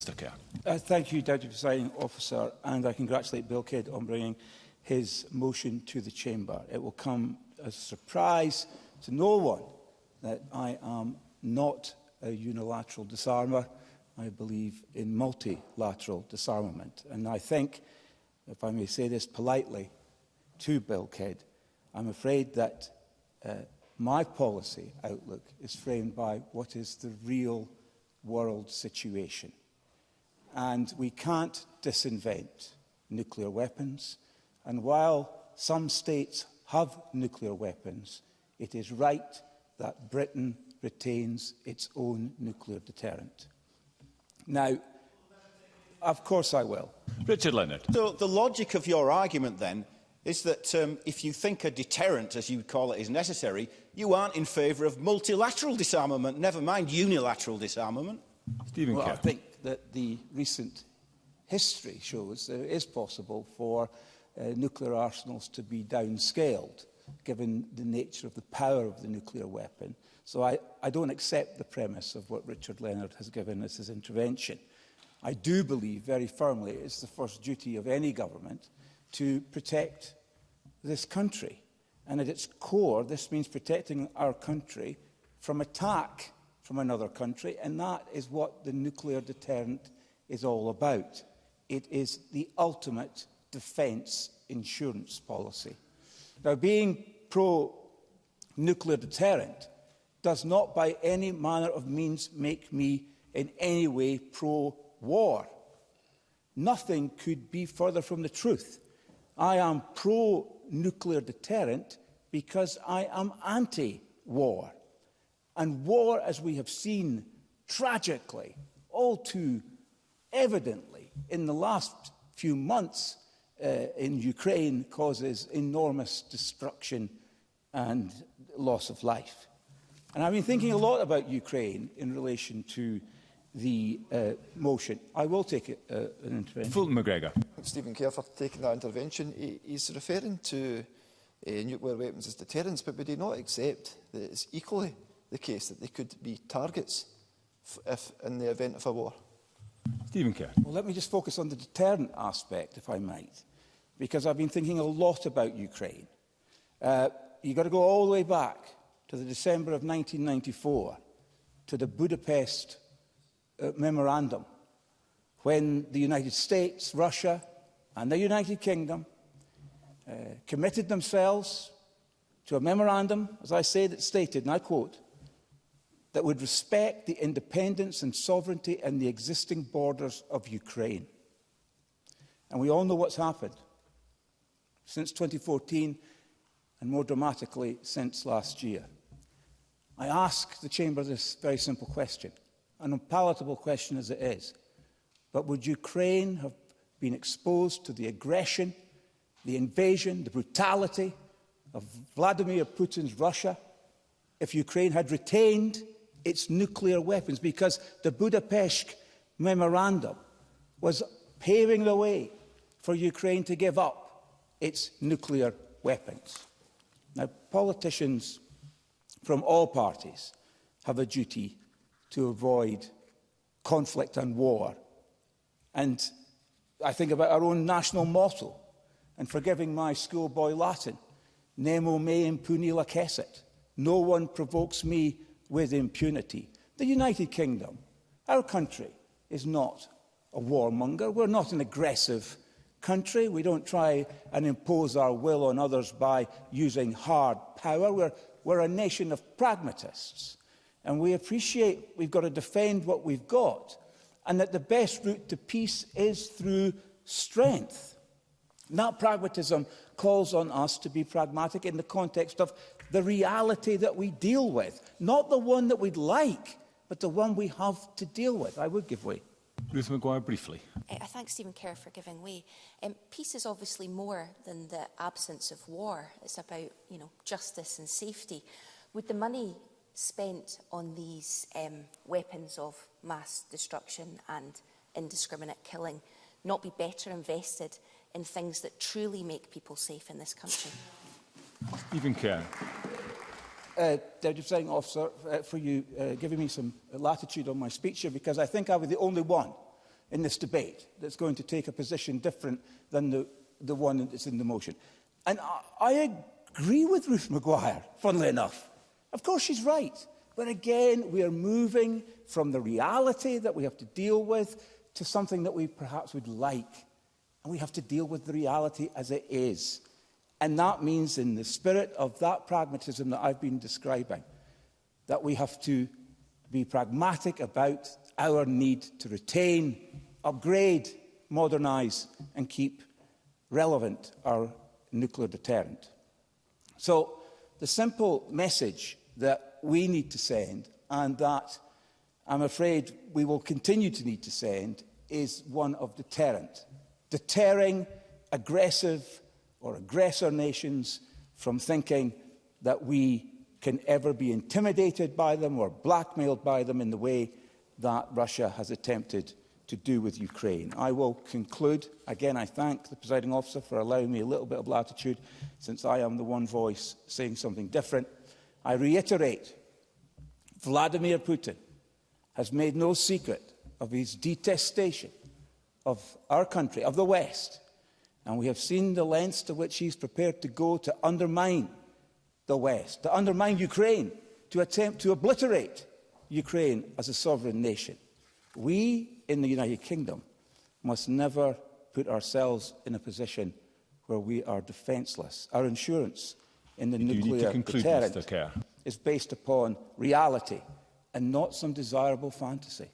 Mr Kerr. Thank you, Deputy Presiding Officer, and I congratulate Bill Kidd on bringing his motion to the Chamber. It will come as a surprise to no one that I am not a unilateral disarmer. I believe in multilateral disarmament. And I think, if I may say this politely to Bill Kidd, I'm afraid that my policy outlook is framed by what is the real world situation. And we can't disinvent nuclear weapons. And while some states have nuclear weapons, it is right that Britain retains its own nuclear deterrent. Now, of course I will. Richard Leonard. So the logic of your argument, then, is that if you think a deterrent, as you would call it, is necessary, you aren't in favour of multilateral disarmament, never mind unilateral disarmament. Stephen Kerr. I think that the recent history shows that it is possible for nuclear arsenals to be downscaled, given the nature of the power of the nuclear weapon. So I don't accept the premise of what Richard Leonard has given as his intervention. I do believe very firmly it's the first duty of any government to protect this country. And at its core, this means protecting our country from attack from another country, and that is what the nuclear deterrent is all about. It is the ultimate defence insurance policy. Now, being pro-nuclear deterrent does not by any manner of means make me in any way pro-war. Nothing could be further from the truth. I am pro-nuclear deterrent because I am anti-war. And war, as we have seen tragically, all too evidently in the last few months in Ukraine, causes enormous destruction and loss of life. And I've been thinking a lot about Ukraine in relation to the motion. I will take an intervention. Fulton McGregor. Stephen Kerr for taking that intervention. He's referring to nuclear weapons as deterrents, but would he not accept that it's equally the case that they could be targets if in the event of a war? Stephen Kerr. Well, let me just focus on the deterrent aspect, if I might, because I've been thinking a lot about Ukraine. You've got to go all the way back to the December of 1994, to the Budapest Memorandum, when the United States, Russia and the United Kingdom committed themselves to a memorandum, as I say, that stated, and I quote, that would respect the independence and sovereignty and the existing borders of Ukraine. And we all know what's happened since 2014, and more dramatically since last year. I ask the Chamber this very simple question, an unpalatable question as it is, but would Ukraine have been exposed to the aggression, the invasion, the brutality of Vladimir Putin's Russia if Ukraine had retained its nuclear weapons? Because the Budapest Memorandum was paving the way for Ukraine to give up its nuclear weapons. Now, politicians from all parties have a duty to avoid conflict and war. And I think about our own national motto, and forgiving my schoolboy Latin, Nemo me impune lacessit. No one provokes me with impunity. The United Kingdom, our country, is not a warmonger. We're not an aggressive country. We don't try and impose our will on others by using hard power. We're a nation of pragmatists. And we appreciate we've got to defend what we've got, and that the best route to peace is through strength. And that pragmatism calls on us to be pragmatic in the context of the reality that we deal with, not the one that we'd like, but the one we have to deal with. I would give way. Ruth Maguire, briefly. I thank Stephen Kerr for giving way. Peace is obviously more than the absence of war. It's about, justice and safety. Would the money spent on these weapons of mass destruction and indiscriminate killing not be better invested in things that truly make people safe in this country? Stephen Kerr. Deputy Presiding Officer, for you giving me some latitude on my speech here, because I think I was the only one in this debate that's going to take a position different than the one that's in the motion. And I agree with Ruth Maguire, funnily enough. Of course she's right. But again, we are moving from the reality that we have to deal with to something that we perhaps would like. And we have to deal with the reality as it is. And that means, in the spirit of that pragmatism that I've been describing, that we have to be pragmatic about our need to retain, upgrade, modernise and keep relevant our nuclear deterrent. So the simple message that we need to send, and that I'm afraid we will continue to need to send, is one of deterrent. Deterring aggressive or aggressor nations from thinking that we can ever be intimidated by them or blackmailed by them in the way that Russia has attempted to do with Ukraine. I will conclude. Again, I thank the presiding officer for allowing me a little bit of latitude, since I am the one voice saying something different. I reiterate, Vladimir Putin has made no secret of his detestation of our country, of the West, and we have seen the lengths to which he's prepared to go to undermine the West, to undermine Ukraine, to attempt to obliterate Ukraine as a sovereign nation. We in the United Kingdom must never put ourselves in a position where we are defenceless. Our insurance in the nuclear deterrent is based upon reality and not some desirable fantasy.